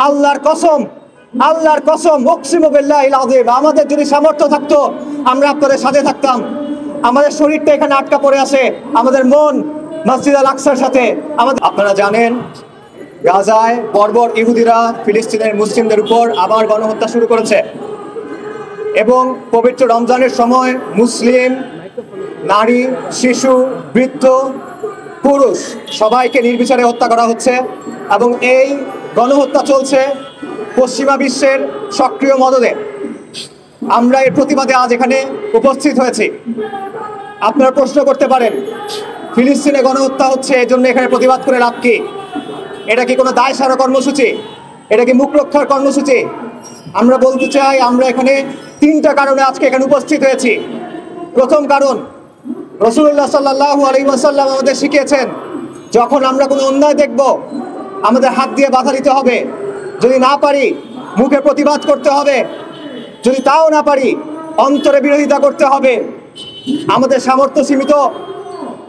আল্লাহর কসম, আল্লাহর কসম, উকসিমু বিল্লাহিল আযীম, আমাদের যদি সামর্থ্য থাকতো আমরা আপনাদের সাথে থাকতাম। আমাদের শরীরটা এখানে আটকা পড়ে আছে, আমাদের মন মসজিদ আল আকসার সাথে। আপনারা জানেন গাজায় বর্বর ইহুদিরা ফিলিস্তিনের মুসলিমদের উপর আবার গণহত্যা শুরু করেছে এবং পবিত্র রমজানের সময় মুসলিম নারী, শিশু, বৃদ্ধ, পুরুষ সবাইকে নির্বিচারে হত্যা করা হচ্ছে এবং এই গণহত্যা চলছে পশ্চিমা বিশ্বের সক্রিয় মদদে। আমরা এর প্রতিবাদে আজ এখানে উপস্থিত হয়েছি। আপনারা প্রশ্ন করতে পারেন, ফিলিস্তিনে গণহত্যা হচ্ছে, এর জন্য এখানে প্রতিবাদ করে লাভ কি? এটা কি কোনো দায় সারা কর্মসূচি? এটা কি মুখ রক্ষার কর্মসূচি? আমরা বলতে চাই, আমরা এখানে তিনটা কারণে আজকে এখানে উপস্থিত হয়েছি। প্রথম কারণ, রাসূলুল্লাহ সাল্লাল্লাহু আলাইহি ওয়াসাল্লাম আমাদের শিখিয়েছেন, যখন আমরা কোনো অন্যায় দেখব আমাদের হাত দিয়ে বাধা দিতে হবে, যদি না পারি মুখে প্রতিবাদ করতে হবে, যদি তাও না পারি অন্তরে বিরোধিতা করতে হবে। আমাদের সামর্থ্য সীমিত,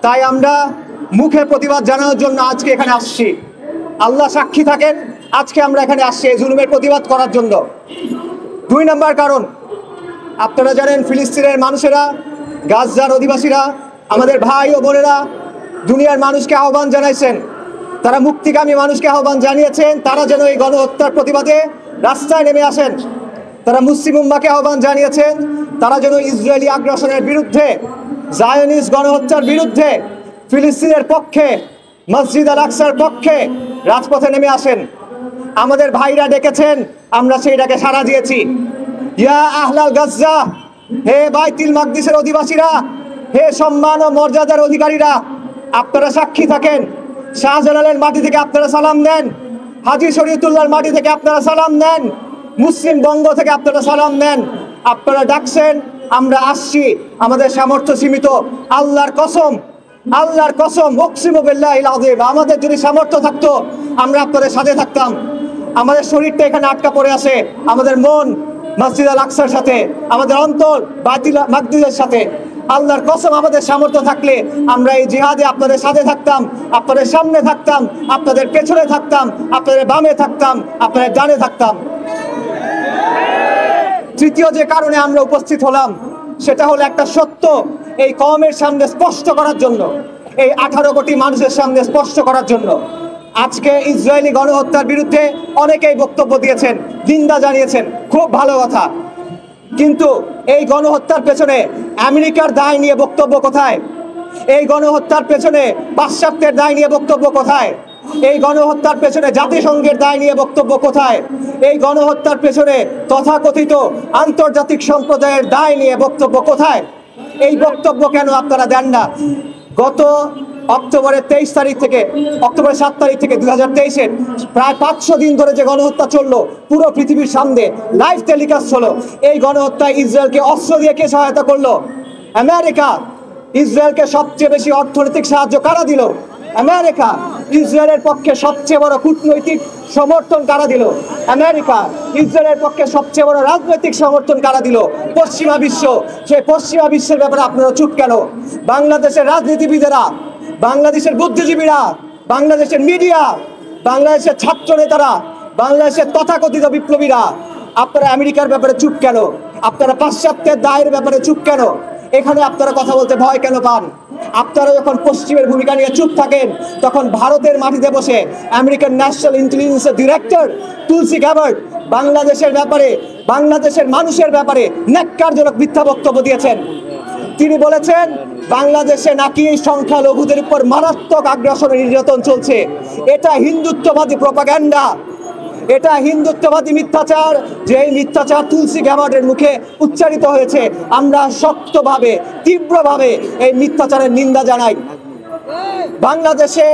তাই আমরা মুখে প্রতিবাদ জানানোর জন্য আজকে এখানে আসছি। আল্লাহ সাক্ষী থাকেন, আজকে আমরা এখানে আসছি এই জুলুমের প্রতিবাদ করার জন্য। দুই নম্বর কারণ, আপনারা জানেন ফিলিস্তিনের মানুষেরা, গাজার অধিবাসীরা, আমাদের ভাই ও বোনেরা দুনিয়ার মানুষকে আহ্বান জানাইছেন, তারা মুক্তিকামী মানুষকে আহ্বান জানিয়েছেন তারা যেন এই গণহত্যার প্রতিবাদে রাস্তায় নেমে আসেন। তারা মুসলিম উম্মাহকে আহ্বান জানিয়েছেন তারা যেন ইসরায়েলি আগ্রাসনের বিরুদ্ধে, জায়নিস্ট গণহত্যার বিরুদ্ধে, ফিলিস্তিনের পক্ষে, মসজিদ আল আকসার পক্ষে রাজপথে নেমে আসেন। আমাদের ভাইরা ডেকেছেন, আমরা সেই ডাকে সাড়া দিয়েছি। ইয়া আহলাল গাজ্জা, হে বাইতুল মাকদিসের অধিবাসীরা, হে সম্মান ও মর্যাদার অধিকারীরা, আপনারা সাক্ষী থাকেন। শাহজালালের মাটি থেকে আপনারা সালাম দেন, হাজী শরীয়তুল্লাহর মাটি থেকে আপনারা সালাম দেন, মুসলিম বঙ্গ থেকে আপনারা সালাম দেন। আপনারা ডাকছেন, আমরা আসছি, আমাদের সামর্থ্য সীমিত। আল্লাহর কসম, আল্লাহর কসম, উকসিমু বিল্লাহিল আযীম, আমাদের যদি সামর্থ্য থাকতো আমরা আপনাদের সাথে থাকতাম। আমাদের শরীরটা এখানে আটকা পড়ে আছে, আমাদের মন মসজিদ আল আকসার সাথে, আমাদের অন্তর বাইতুল মাকদিসের সাথে। আল্লাহর কসম, আমাদের সামর্থ্য থাকলে আমরা এই জিহাদে আপনাদের সাথে থাকতাম, আপনাদের সামনে থাকতাম, আপনাদের পেছনে থাকতাম, আপনাদের বামে থাকতাম, আপনাদের ডানে থাকতাম। তৃতীয় যে কারণে আমরা উপস্থিত হলাম সেটা হলো একটা সত্য এই কওমের সামনে স্পষ্ট করার জন্য, এই 18 কোটি মানুষের সামনে স্পষ্ট করার জন্য। আজকে ইসরায়েলি গণহত্যার বিরুদ্ধে অনেকেই বক্তব্য দিয়েছেন, নিন্দা জানিয়েছেন, খুব ভালো কথা। কিন্তু এই গণহত্যার পেছনে আমেরিকার দায় নিয়ে বক্তব্য কোথায়? এই গণহত্যার পেছনে পাশ্চাত্যের দায় নিয়ে বক্তব্য কোথায়? এই গণহত্যার পেছনে জাতিসংঘের দায় নিয়ে বক্তব্য কোথায়? এই গণহত্যার পেছনে তথাকথিত আন্তর্জাতিক সম্প্রদায়ের দায় নিয়ে বক্তব্য কোথায়? এই বক্তব্য কেন আপনারা দেন না? গত অক্টোবরের 23 তারিখ থেকে, অক্টোবরের 7 তারিখ থেকে 2023-এর প্রায় 500 দিন ধরে যে গণহত্যা চললো, পুরো পৃথিবীর সামনে লাইভ টেলিকাস্ট হলো। এই গণহত্যায় ইসরায়েলকে অস্ত্র দিয়ে কে সহায়তা করলো? আমেরিকা। ইসরায়েলকে সবচেয়ে বেশি অর্থনৈতিক সাহায্য কারা দিল? আমেরিকা। ইসরায়েলের পক্ষে সবচেয়ে বড় কূটনৈতিক সমর্থন কারা দিল? আমেরিকা। ইসরায়েলের পক্ষে সবচেয়ে বড় রাজনৈতিক সমর্থন কারা দিল? পশ্চিমা বিশ্ব। সেই পশ্চিমা বিশ্বের ব্যাপারে আপনারা চুপ কেন? বাংলাদেশের রাজনীতিবিদেরা, বাংলাদেশের বুদ্ধিজীবীরা, বাংলাদেশের মিডিয়া, বাংলাদেশের ছাত্র নেতারা, বাংলাদেশের তথাকথিত বিপ্লবীরা, আপনারা আমেরিকার ব্যাপারে চুপ কেন? আপনারা পাশ্চাত্যের দায়ের ব্যাপারে চুপ কেন? এখানে আপনারা কথা বলতে ভয় কেন পান? আপনারা যখন পশ্চিমের ভূমিকা নিয়ে চুপ থাকেন, তখন ভারতের মাটিতে বসে আমেরিকান ন্যাশনাল ইন্টেলিজেন্সের ডিরেক্টর তুলসী গ্যাবার্ড বাংলাদেশের ব্যাপারে, বাংলাদেশের মানুষের ব্যাপারে ন্যাক্কারজনক মিথ্যা বক্তব্য দিয়েছেন। তিনি বলেছেন বাংলাদেশে নাকি সংখ্যালঘুদের উপর মারাত্মক আগ্রাসন নির্যাতন চলছে। এটা হিন্দুত্ববাদী প্রপাগান্ডা, এটা হিন্দুত্ববাদী মিথ্যাচার। যে এই মিথ্যাচার তুলসী গ্যাবার্ডের মুখে উচ্চারিত হয়েছে, আমরা শক্তভাবে, তীব্রভাবে এই মিথ্যাচারের নিন্দা জানাই। বাংলাদেশে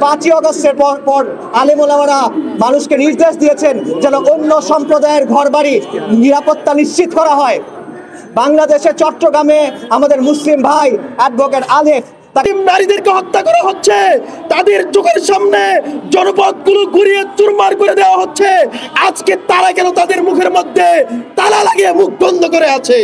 5ই আগস্টের পর আলেম ওলামারা মানুষকে নির্দেশ দিয়েছেন যেন অন্য সম্প্রদায়ের ঘরবাড়ি নিরাপত্তা নিশ্চিত করা হয়। বাংলাদেশে চট্টগ্রামে আমাদের মুসলিম ভাই অ্যাডভোকেট আলেফ, নারীদেরকে হত্যা করা হচ্ছে, তাদের চোখের সামনে জনপদগুলো ঘুরিয়ে চুরমার করে দেওয়া হচ্ছে। আজকে তারা কেন তাদের মুখের মধ্যে তালা লাগিয়ে মুখ বন্ধ করে আছে?